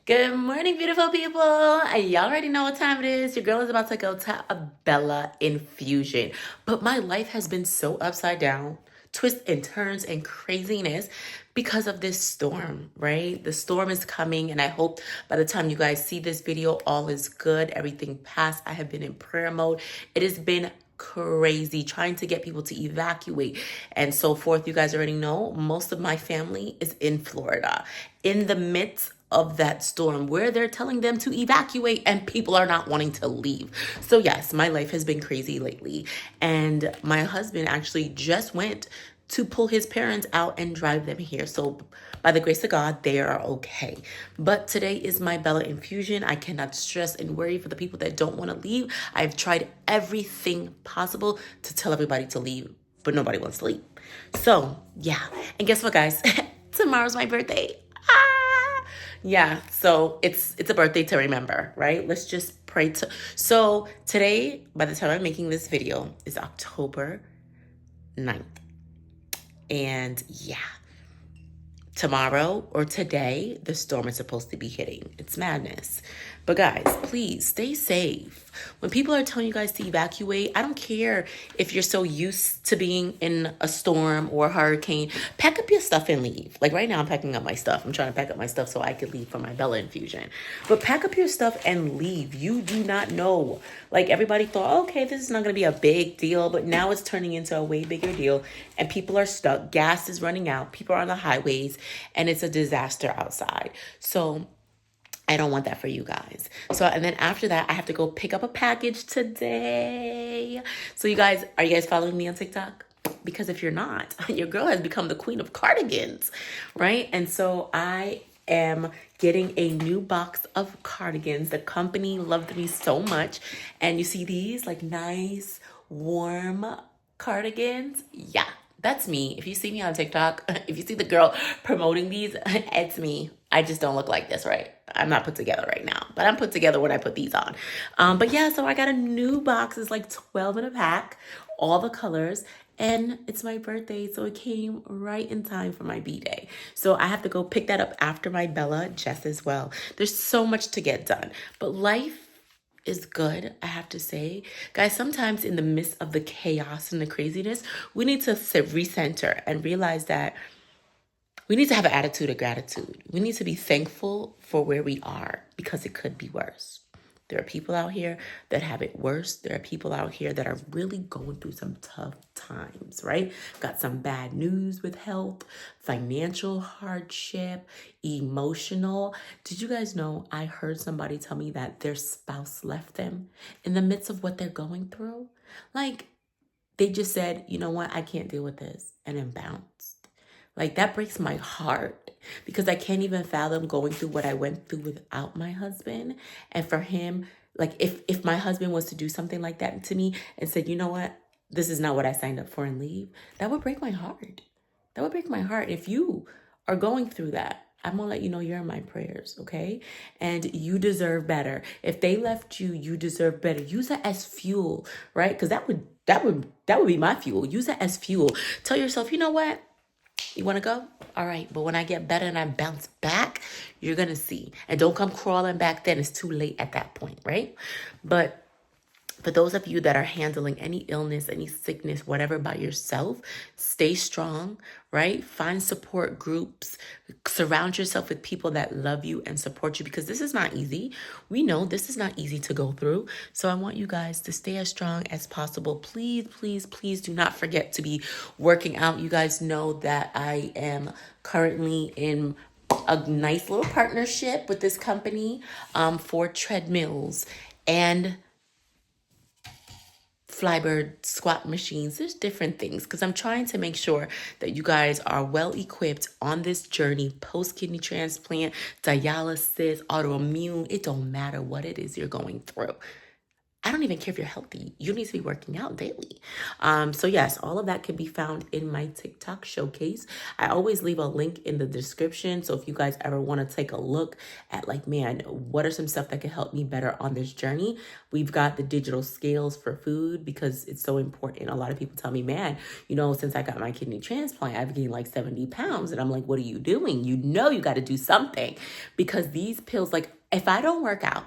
Good morning, beautiful people. Y'all already know what time it is. Your girl is about to go to a Bella infusion. But my life has been so upside down, twists and turns and craziness because of this storm, right? The storm is coming, and I hope by the time you guys see this video, all is good. Everything passed. I have been in prayer mode. It has been crazy trying to get people to evacuate and so forth. You guys already know most of my family is in Florida in the midst of that storm where they're telling them to evacuate and people are not wanting to leave. So yes, my life has been crazy lately. And my husband actually just went to pull his parents out and drive them here. So by the grace of God, they are okay. But today is my Bella infusion. I cannot stress and worry for the people that don't want to leave. I've tried everything possible to tell everybody to leave, but nobody wants to leave. So yeah, and guess what, guys? Tomorrow's my birthday. Yeah, so it's a birthday to remember, right? Let's just pray to. So today, by the time I'm making this video, is October 9th. And yeah, tomorrow or today, the storm is supposed to be hitting. It's madness. But guys, please stay safe. When people are telling you guys to evacuate, I don't care if you're so used to being in a storm or a hurricane. Pack up your stuff and leave. Like right now, I'm packing up my stuff. I'm trying to pack up my stuff so I could leave for my Bella infusion. But pack up your stuff and leave. You do not know. Like everybody thought, okay, this is not going to be a big deal. But now it's turning into a way bigger deal. And people are stuck. Gas is running out. People are on the highways. And it's a disaster outside. So I don't want that for you guys. So, and then after that, I have to go pick up a package today. So you guys, are you guys following me on TikTok? Because if you're not, your girl has become the queen of cardigans, right? And so I am getting a new box of cardigans. The company loved me so much. And you see these like nice, warm cardigans? Yeah. That's me. If you see me on TikTok, if you see the girl promoting these, it's me. I just don't look like this, right? I'm not put together right now, but I'm put together when I put these on. But yeah, so I got a new box. It's like 12 in a pack, all the colors. And it's my birthday, so it came right in time for my B-Day. So I have to go pick that up after my Bella, Jess as well. There's so much to get done. But life is good, I have to say. Guys, sometimes in the midst of the chaos and the craziness, we need to recenter and realize that we need to have an attitude of gratitude. We need to be thankful for where we are because it could be worse. There are people out here that have it worse. There are people out here that are really going through some tough times, right? Got some bad news with health, financial hardship, emotional. Did you guys know I heard somebody tell me that their spouse left them in the midst of what they're going through? Like, they just said, you know what? I can't deal with this, and then bounced. Like, that breaks my heart because I can't even fathom going through what I went through without my husband. And for him, like if my husband was to do something like that to me and said, you know what, this is not what I signed up for and leave, that would break my heart. That would break my heart. If you are going through that, I'm going to let you know you're in my prayers, okay? And you deserve better. If they left you, you deserve better. Use it as fuel, right? Because that would be my fuel. Use it as fuel. Tell yourself, you know what? You want to go? All right. But when I get better and I bounce back, you're going to see. And don't come crawling back then. It's too late at that point, right? But for those of you that are handling any illness, any sickness, whatever by yourself, stay strong, right? Find support groups. Surround yourself with people that love you and support you because this is not easy. We know this is not easy to go through. So I want you guys to stay as strong as possible. Please, please, please do not forget to be working out. You guys know that I am currently in a nice little partnership with this company for treadmills and Flybird squat machines. There's different things because I'm trying to make sure that you guys are well equipped on this journey, post-kidney transplant, dialysis, autoimmune. It don't matter what it is you're going through. I don't even care if you're healthy. You need to be working out daily. So yes, all of that can be found in my TikTok showcase. I always leave a link in the description. So if you guys ever want to take a look at like, man, what are some stuff that can help me better on this journey? We've got the digital scales for food because it's so important. A lot of people tell me, man, since I got my kidney transplant, I've gained like 70 pounds. And I'm like, what are you doing? You got to do something, because these pills, like if I don't work out,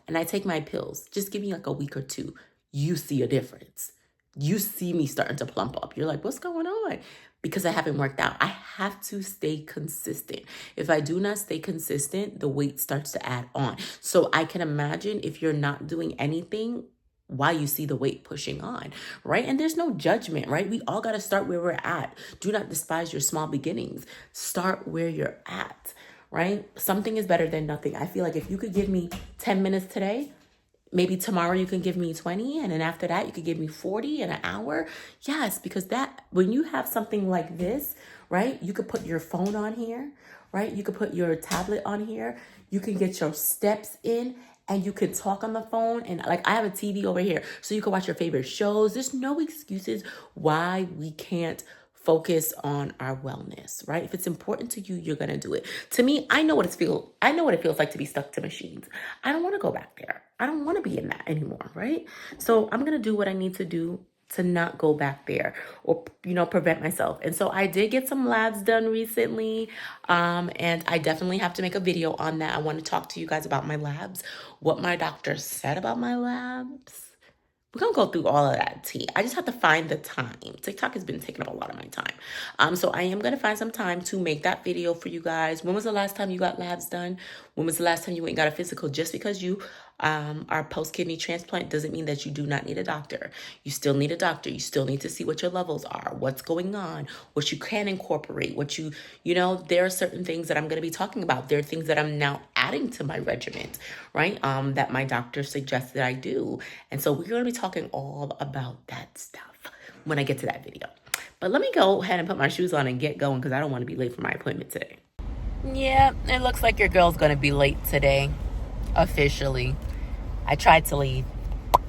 and I take my pills, just give me like a week or two, you see a difference. You see me starting to plump up. You're like, what's going on? Because I haven't worked out. I have to stay consistent. If I do not stay consistent, the weight starts to add on. So I can imagine if you're not doing anything, why you see the weight pushing on, right? And there's no judgment, right? We all got to start where we're at. Do not despise your small beginnings. Start where you're at. Right? Something is better than nothing. I feel like if you could give me 10 minutes today, maybe tomorrow you can give me 20, and then after that you could give me 40 in an hour. Yes, because that when you have something like this, right? You could put your phone on here, right? You could put your tablet on here. You can get your steps in, and you could talk on the phone. And like I have a TV over here, so you can watch your favorite shows. There's no excuses why we can't focus on our wellness, right? If it's important to you, you're gonna do it. To me, I know what it feels like to be stuck to machines. I don't want to go back there. I don't want to be in that anymore, right? So I'm gonna do what I need to do to not go back there or prevent myself. And so I did get some labs done recently, and I definitely have to make a video on that. I want to talk to you guys about my labs, what my doctor said about my labs. We're going to go through all of that tea. I just have to find the time. TikTok has been taking up a lot of my time. So I am going to find some time to make that video for you guys. When was the last time you got labs done? When was the last time you went and got a physical? Just because you are post-kidney transplant doesn't mean that you do not need a doctor. You still need a doctor. You still need to see what your levels are, what's going on, what you can incorporate, there are certain things that I'm going to be talking about. There are things that I'm now adding to my regimen, right? That my doctor suggested I do. And so we're going to be talking all about that stuff when I get to that video. But let me go ahead and put my shoes on and get going, because I don't want to be late for my appointment today. Yeah, it looks like your girl's going to be late today, officially. I tried to leave,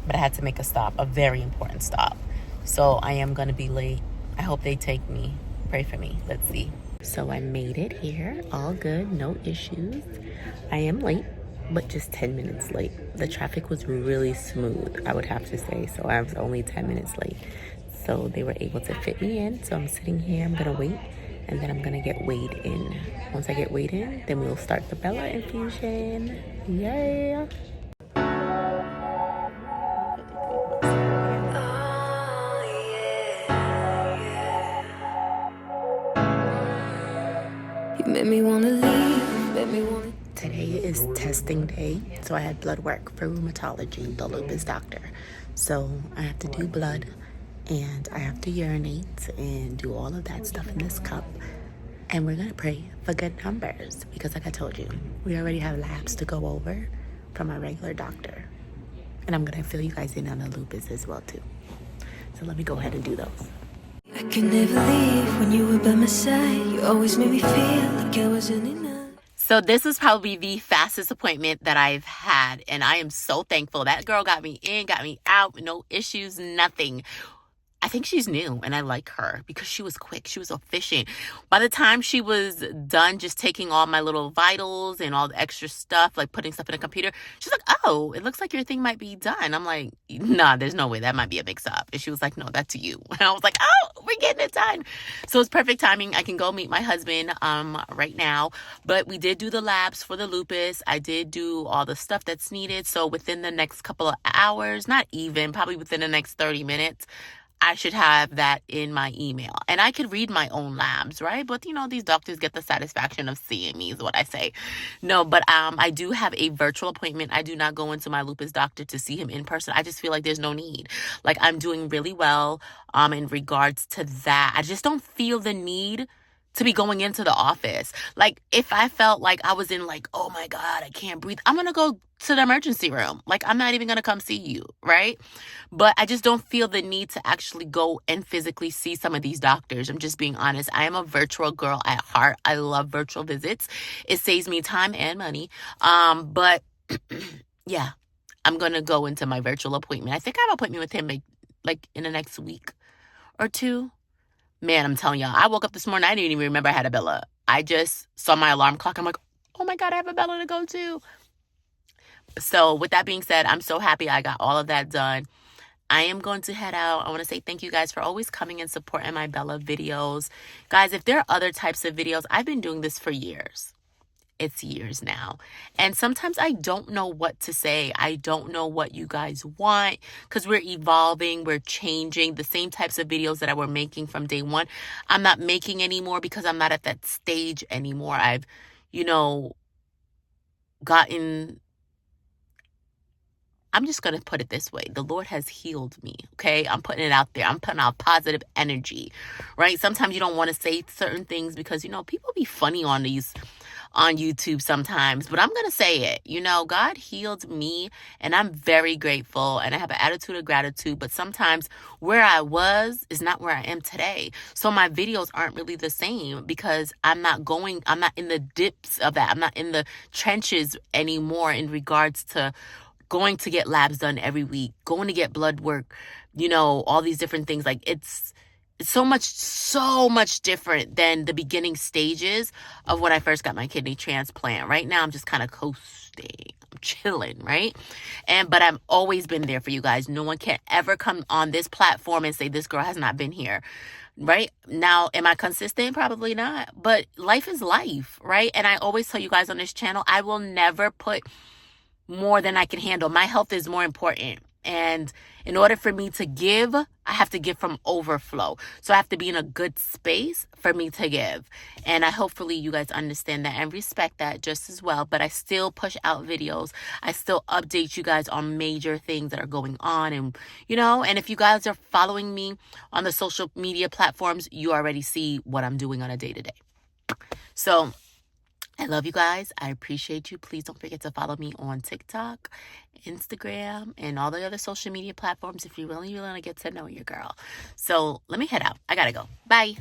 but I had to make a stop, a very important stop. So I am going to be late. I hope they take me. Pray for me. Let's see. So I made it here. All good. No issues. I am late, but just 10 minutes late. The traffic was really smooth, I would have to say. So I was only 10 minutes late. So they were able to fit me in. So I'm sitting here. I'm going to wait. And then I'm going to get weighed in. Once I get weighed in, then we'll start the Bella infusion. Yeah. Made me wanna leave, Today is testing day, so I had blood work for rheumatology, the lupus doctor. So I have to do blood, and I have to urinate and do all of that stuff in this cup. And we're gonna pray for good numbers, because like I told you, we already have labs to go over from our regular doctor. And I'm gonna fill you guys in on the lupus as well too. So let me go ahead and do those. I can never leave when you were by my side. You always made me feel like I wasn't enough. So this is probably the fastest appointment that I've had, and I am so thankful. That girl got me in, got me out, no issues, nothing. I think she's new, and I like her because she was quick. She was efficient. By the time she was done just taking all my little vitals and all the extra stuff, like putting stuff in a computer, she's like, oh, it looks like your thing might be done. I'm like, nah, there's no way. That might be a mix-up. And she was like, no, that's you. And I was like, oh, we're getting it done. So it's perfect timing. I can go meet my husband right now. But we did do the labs for the lupus. I did do all the stuff that's needed. So within the next couple of hours, not even, probably within the next 30 minutes, I should have that in my email. And I could read my own labs, right? But, these doctors get the satisfaction of seeing me is what I say. No, but I do have a virtual appointment. I do not go into my lupus doctor to see him in person. I just feel like there's no need. Like, I'm doing really well in regards to that. I just don't feel the need to be going into the office. Like, if I felt like I was in like, oh my God, I can't breathe, I'm going to go to the emergency room. Like, I'm not even going to come see you, right? But I just don't feel the need to actually go and physically see some of these doctors. I'm just being honest. I am a virtual girl at heart. I love virtual visits. It saves me time and money. But yeah, I'm going to go into my virtual appointment. I think I have an appointment with him like in the next week or two. Man, I'm telling y'all, I woke up this morning, I didn't even remember I had a Bella. I just saw my alarm clock. I'm like, oh my God, I have a Bella to go to. So with that being said, I'm so happy I got all of that done. I am going to head out. I want to say thank you guys for always coming and supporting my Bella videos. Guys, if there are other types of videos, I've been doing this for years. It's years now. And sometimes I don't know what to say. I don't know what you guys want because we're evolving, we're changing. The same types of videos that I were making from day one, I'm not making anymore because I'm not at that stage anymore. I've, gotten... I'm just going to put it this way. The Lord has healed me, okay? I'm putting it out there. I'm putting out positive energy, right? Sometimes you don't want to say certain things because, people be funny on YouTube sometimes, but I'm going to say it. God healed me and I'm very grateful and I have an attitude of gratitude, but sometimes where I was is not where I am today. So my videos aren't really the same because I'm not in the dips of that. I'm not in the trenches anymore in regards to going to get labs done every week, going to get blood work, all these different things. Like it's so much different than the beginning stages of when I first got my kidney transplant. Right now, I'm just kind of coasting. I'm chilling, right? But I've always been there for you guys. No one can ever come on this platform and say this girl has not been here. Right now, am I consistent? Probably not. But life is life, right? And I always tell you guys on this channel, I will never put more than I can handle. My health is more important. And in order for me to give, I have to give from overflow. So I have to be in a good space for me to give. And hopefully you guys understand that and respect that just as well. But I still push out videos. I still update you guys on major things that are going on. And, and if you guys are following me on the social media platforms, you already see what I'm doing on a day-to-day. So I love you guys. I appreciate you. Please don't forget to follow me on TikTok, Instagram, and all the other social media platforms if you really want to get to know your girl. So let me head out. I gotta go. Bye.